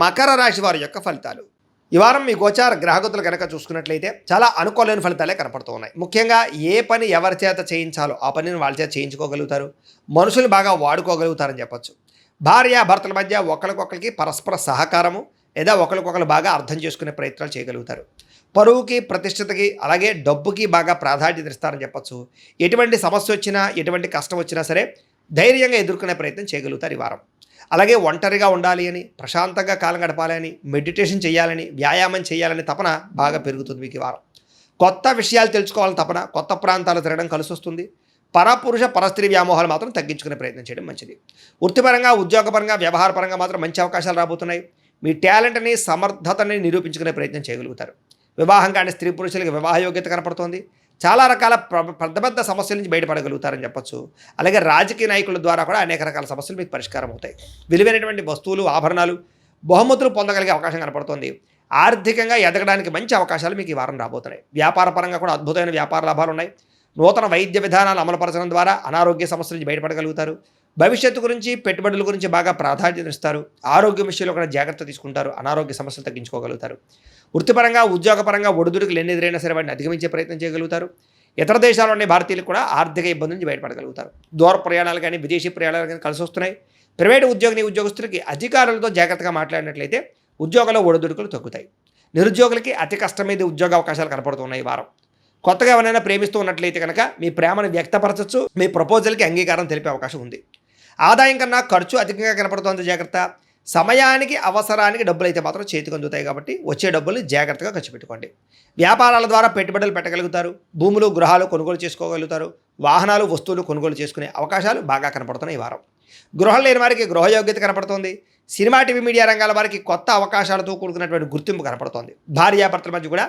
మకర రాశి వారి యొక్క ఫలితాలు. ఈ వారం మీ గోచార గ్రహగతులు కనుక చూసుకున్నట్లయితే చాలా అనుకూలమైన ఫలితాలే కనపడుతూ ఉన్నాయి. ముఖ్యంగా ఏ పని ఎవరి చేత చేయించాలో ఆ పనిని వాళ్ళ చేత చేయించుకోగలుగుతారు. మనుషులు బాగా వాడుకోగలుగుతారని చెప్పొచ్చు. భార్య భర్తల మధ్య ఒకరికొకరికి పరస్పర సహకారము లేదా ఒకరికొకరు బాగా అర్థం చేసుకునే ప్రయత్నాలు చేయగలుగుతారు. పరువుకి, ప్రతిష్టతకి, అలాగే డబ్బుకి బాగా ప్రాధాన్యత ఇస్తారని చెప్పొచ్చు. ఎటువంటి సమస్య వచ్చినా, ఎటువంటి కష్టం వచ్చినా సరే ధైర్యంగా ఎదుర్కొనే ప్రయత్నం చేయగలుగుతారు ఈ వారం. అలాగే ఒంటరిగా ఉండాలి అని, ప్రశాంతంగా కాలం గడపాలని, మెడిటేషన్ చేయాలని, వ్యాయామం చేయాలని తపన బాగా పెరుగుతుంది మీకు ఈ వారం. కొత్త విషయాలు తెలుసుకోవాలని తపన, కొత్త ప్రాంతాలు తిరగడం కలిసి వస్తుంది. పరపురుష పరస్త్రీ వ్యామోహాలు మాత్రం తగ్గించుకునే ప్రయత్నం చేయడం మంచిది. వృత్తిపరంగా, ఉద్యోగపరంగా, వ్యవహారపరంగా మాత్రం మంచి అవకాశాలు రాబోతున్నాయి. మీ టాలెంట్ని, సమర్థతని నిరూపించుకునే ప్రయత్నం చేయగలుగుతారు. వివాహం కాని స్త్రీ పురుషులకి వివాహ యోగ్యత కనపడుతోంది. చాలా రకాల పెద్ద పెద్ద సమస్యల నుంచి బయటపడగలుగుతారని చెప్పొచ్చు. అలాగే రాజకీయ నాయకుల ద్వారా కూడా అనేక రకాల సమస్యలు మీకు పరిష్కారం అవుతాయి. విలువైనటువంటి వస్తువులు, ఆభరణాలు, బహుమతులు పొందగలిగే అవకాశం కనపడుతోంది. ఆర్థికంగా ఎదగడానికి మంచి అవకాశాలు మీకు ఈ వారం రాబోతున్నాయి. వ్యాపార పరంగా కూడా అద్భుతమైన వ్యాపార లాభాలు ఉన్నాయి. నూతన వైద్య విధానాలు అమలుపరచడం ద్వారా అనారోగ్య సమస్యల నుంచి బయటపడగలుగుతారు. భవిష్యత్తు గురించి, పెట్టుబడుల గురించి బాగా ప్రాధాన్యత ఇస్తారు. ఆరోగ్యం విషయంలో కూడా జాగ్రత్త తీసుకుంటారు. అనారోగ్య సమస్యలు తగ్గించుకోగలుగుతారు. వృత్తిపరంగా, ఉద్యోగపరంగా ఒడిదుడుకులు ఎదురైనా సరే వాటిని అధిగమించే ప్రయత్నం చేయగలుగుతారు. ఇతర దేశాల్లోని భారతీయులకు కూడా ఆర్థిక ఇబ్బంది నుంచి బయటపడగలుగుతారు. దూర ప్రయాణాలు కానీ, విదేశీ ప్రయాణాలు కానీ కలిసి వస్తున్నాయి. ప్రైవేటు ఉద్యోగస్తులకి అధికారులతో జాగ్రత్తగా మాట్లాడినట్లయితే ఉద్యోగంలో ఒడిదుడుకులు తగ్గుతాయి. నిరుద్యోగులకి అతి కష్టం మీద ఉద్యోగ అవకాశాలు కనపడుతున్నాయి ఈ వారం. కొత్తగా ఎవరైనా ప్రేమిస్తూ ఉన్నట్లయితే కనుక మీ ప్రేమను వ్యక్తపరచచ్చు. మీ ప్రపోజల్కి అంగీకారం తెలిపే అవకాశం ఉంది. ఆదాయం కన్నా ఖర్చు అధికంగా కనపడుతోంది, జాగ్రత్త. సమయానికి, అవసరానికి డబ్బులు అయితే మాత్రం చేతికి అందుతాయి కాబట్టి వచ్చే డబ్బుల్ని జాగ్రత్తగా ఖర్చు పెట్టుకోండి. వ్యాపారాల ద్వారా పెట్టుబడులు పెట్టగలుగుతారు. భూములు, గృహాలు కొనుగోలు చేసుకోగలుగుతారు. వాహనాలు, వస్తువులు కొనుగోలు చేసుకునే అవకాశాలు బాగా కనపడుతున్నాయి ఈ వారం. గృహం లేని వారికి గృహయోగ్యత కనపడుతోంది. సినిమా, టీవీ, మీడియా రంగాల వారికి కొత్త అవకాశాలతో కూడుకున్నటువంటి గుర్తింపు కనపడుతోంది. భార్యాభర్తల మధ్య కూడా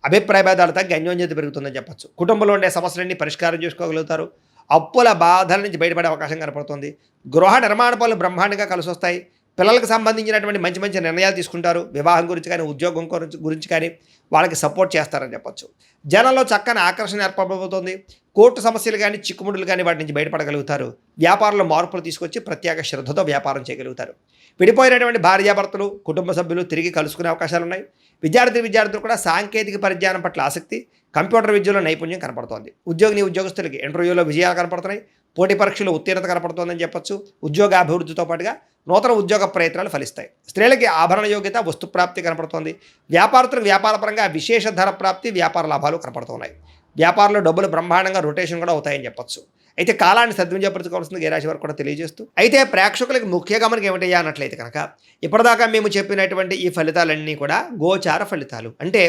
అభిప్రాయ భేదాలు తగ్గి అన్యోన్యత పెరుగుతుందని చెప్పచ్చు. కుటుంబంలో ఉండే సమస్యలన్నీ పరిష్కారం చేసుకోగలుగుతారు. అప్పుల బాధల నుంచి బయటపడే అవకాశం కనపడుతుంది. గృహ నిర్మాణ పనులు బ్రహ్మాండంగా కలిసి వస్తాయి. పిల్లలకు సంబంధించినటువంటి మంచి మంచి నిర్ణయాలు తీసుకుంటారు. వివాహం గురించి కానీ, ఉద్యోగం గురించి కానీ వాళ్ళకి సపోర్ట్ చేస్తారని చెప్పచ్చు. జనంలో చక్కని ఆకర్షణ ఏర్పడబోతోంది. కోర్టు సమస్యలు కానీ, చిక్కుముడులు కానీ వాటి నుంచి బయటపడగలుగుతారు. వ్యాపారంలో మార్పులు తీసుకొచ్చి ప్రత్యేక శ్రద్ధతో వ్యాపారం చేయగలుగుతారు. విడిపోయినటువంటి భార్యాభర్తలు, కుటుంబ సభ్యులు తిరిగి కలుసుకునే అవకాశాలు ఉన్నాయి. విద్యార్థులు కూడా సాంకేతిక పరిజ్ఞానం పట్ల ఆసక్తి, కంప్యూటర్ విద్యలో నైపుణ్యం కనపడుతోంది. ఉద్యోగస్తులకి ఇంటర్వ్యూలో విజయాలు కనపడుతున్నాయి. పోటీ పరీక్షలో ఉత్తీర్ణత కనపడుతోందని చెప్పొచ్చు. ఉద్యోగాభివృద్ధితో పాటుగా నూతన ఉద్యోగ ప్రయత్నాలు ఫలిస్తాయి. స్త్రీలకి ఆభరణ యోగ్యత, వస్తు ప్రాప్తి కనపడుతోంది. వ్యాపారస్తులకు వ్యాపారపరంగా విశేష ధర ప్రాప్తి, వ్యాపార లాభాలు కనపడుతున్నాయి. వ్యాపారంలో డబ్బులు బ్రహ్మాండంగా రొటేషన్ కూడా అవుతాయని చెప్పొచ్చు. అయితే కాలాన్ని సద్వినియోగపరచుకోవాల్సింది ఏ రాశి వారు కూడా తెలియజేస్తూ, అయితే ప్రేక్షకులకు ముఖ్య గమనిక ఏమిటయ్యా అన్నట్లయితే కనుక ఇప్పటిదాకా మేము చెప్పినటువంటి ఈ ఫలితాలన్నీ కూడా గోచార ఫలితాలు. అంటే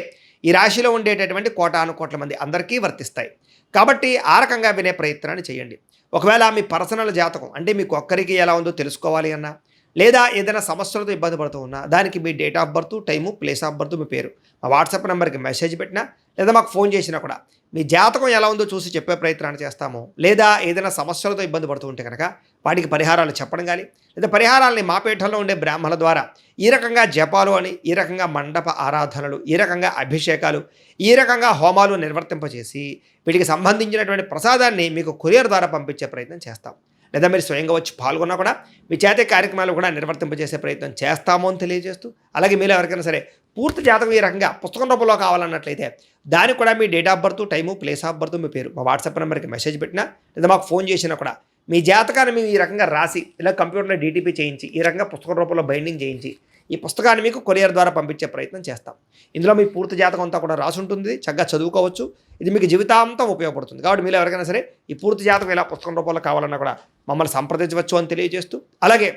ఈ రాశిలో ఉండేటటువంటి కోటానుకోట్ల మంది అందరికీ వర్తిస్తాయి. కాబట్టి ఆ రకంగా వినే ప్రయత్నాన్ని చేయండి. ఒకవేళ మీ పర్సనల్ జాతకం అంటే మీకు ఒక్కరికి ఎలా ఉందో తెలుసుకోవాలి అన్నా, లేదా ఏదైనా సమస్యలతో ఇబ్బంది పడుతూ ఉన్నా, దానికి మీ date of birth, time, place of birth, మీ పేరు మా వాట్సాప్ నెంబర్కి మెసేజ్ పెట్టినా, లేదా మాకు ఫోన్ చేసినా కూడా మీ జాతకం ఎలా ఉందో చూసి చెప్పే ప్రయత్నాన్ని చేస్తాము. లేదా ఏదైనా సమస్యలతో ఇబ్బంది పడుతూ ఉంటే కనుక వాటికి పరిహారాలు చెప్పడం కానీ, లేదా పరిహారాలని మా పీఠంలో ఉండే బ్రాహ్మణుల ద్వారా ఈ రకంగా జపాలు అని, ఈ రకంగా మండప ఆరాధనలు, ఈ రకంగా అభిషేకాలు, ఈ రకంగా హోమాలు నిర్వర్తింపజేసి వీటికి సంబంధించినటువంటి ప్రసాదాన్ని మీకు కొరియర్ ద్వారా పంపించే ప్రయత్నం చేస్తాం. లేదా మీరు స్వయంగా వచ్చి పాల్గొన్నా కూడా మీ చేతే కార్యక్రమాలు కూడా నిర్వర్తింపజేసే ప్రయత్నం చేస్తాము అని తెలియజేస్తూ, అలాగే మీలో ఎవరికైనా సరే పూర్తి జాతకం ఈ రకంగా పుస్తకం రూపంలో కావాలన్నట్లయితే దానికి కూడా మీ date of birth, time, place of birth, మీ పేరు మా వాట్సాప్ నెంబర్కి మెసేజ్ పెట్టినా, లేదా మాకు ఫోన్ చేసినా కూడా మీ జాతకాన్ని మేము ఈ రకంగా రాసి, ఇలా కంప్యూటర్లో డీటీపీ చేయించి, ఈ రకంగా పుస్తకం రూపంలో బైండింగ్ చేయించి ఈ పుస్తకాన్ని మీకు కొరియర్ ద్వారా పంపించే ప్రయత్నం చేస్తాం. ఇందులో మీ పూర్తి జాతకం అంతా కూడా రాసి ఉంటుంది. చక్కగా చదువుకోవచ్చు. ఇది మీకు జీవితాంతం ఉపయోగపడుతుంది. కాబట్టి మీరు ఎవరికైనా సరే ఈ పూర్తి జాతకం ఇలా పుస్తకం రూపంలో కావాలన్నా కూడా మమ్మల్ని సంప్రదించవచ్చు అని తెలియజేస్తూ, అలాగే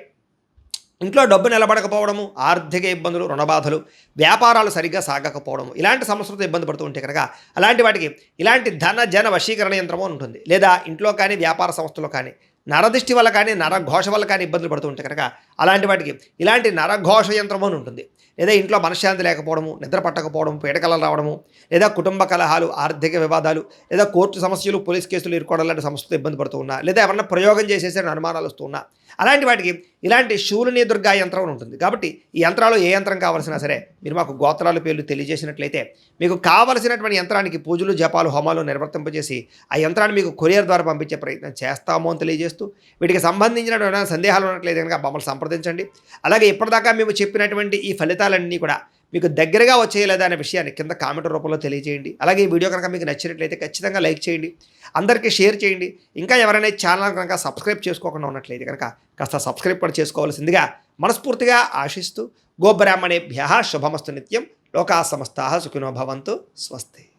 ఇంట్లో డబ్బు నిలబడకపోవడము, ఆర్థిక ఇబ్బందులు, రుణబాధలు, వ్యాపారాలు సరిగ్గా సాగకపోవడము, ఇలాంటి సమస్యలతో ఇబ్బంది పడుతూ ఉంటే కనుక అలాంటి వాటికి ఇలాంటి ధన జన వశీకరణ యంత్రము అని ఉంటుంది. లేదా ఇంట్లో కానీ, వ్యాపార సంస్థలో కానీ నరదిష్టి వల్ల కానీ, నరఘోష వల్ల కానీ ఇబ్బందులు పడుతూ ఉంటే కనుక అలాంటి వాటికి ఇలాంటి నరఘోష యంత్రము అని ఉంటుంది. లేదా ఇంట్లో మనశ్శాంతి లేకపోవడము, నిద్ర పట్టకపోవడం, పీడకలలు రావడము, లేదా కుటుంబ కలహాలు, ఆర్థిక వివాదాలు, లేదా కోర్టు సమస్యలు, పోలీస్ కేసులు ఇరుకోవడం లాంటి సమస్యలతో ఇబ్బంది పడుతూ ఉన్నా, లేదా ఎవరన్నా ప్రయోగం చేసేసే అనుమానాలు వస్తూ ఉన్నా, అలాంటి వాటికి ఇలాంటి శూలిని దుర్గా యంత్రం అని ఉంటుంది. కాబట్టి ఈ యంత్రాలు ఏ యంత్రం కావాల్సినా సరే మీరు మాకు గోత్రాల పేర్లు తెలియజేసినట్లయితే మీకు కావలసినటువంటి యంత్రానికి పూజలు జపాలు హోమాలు నిర్వర్తింపజేసి ఆ యంత్రాన్ని మీకు కొరియర్ ద్వారా పంపించే ప్రయత్నం చేస్తాము అని తెలియజేస్తూ వీటికి సంబంధించినటువంటి సందేహాలు ఉన్నట్లయితే కనుక మమ్మల్ని సంప్రదించండి. అలాగే ఇప్పటిదాకా మేము చెప్పినటువంటి ఈ ఫలితాలన్నీ కూడా మీకు దగ్గరగా వచ్చేయలేదా అనే విషయాన్ని కింద కామెంట్ రూపంలో తెలియజేయండి. అలాగే ఈ వీడియో కనుక మీకు నచ్చినట్లయితే ఖచ్చితంగా లైక్ చేయండి, అందరికీ షేర్ చేయండి. ఇంకా ఎవరైనా ఛానల్ కనుక సబ్స్క్రైబ్ చేసుకోకుండా ఉన్నట్లయితే కనుక కాస్త సబ్స్క్రైబ్ కూడా చేసుకోవాల్సిందిగా మనస్ఫూర్తిగా ఆశిస్తూ గోబ్రాహ్మణేభ్యః శుభమస్తు నిత్యం. లోకా సమస్తాః సుఖినో భవంతు. స్వస్తి.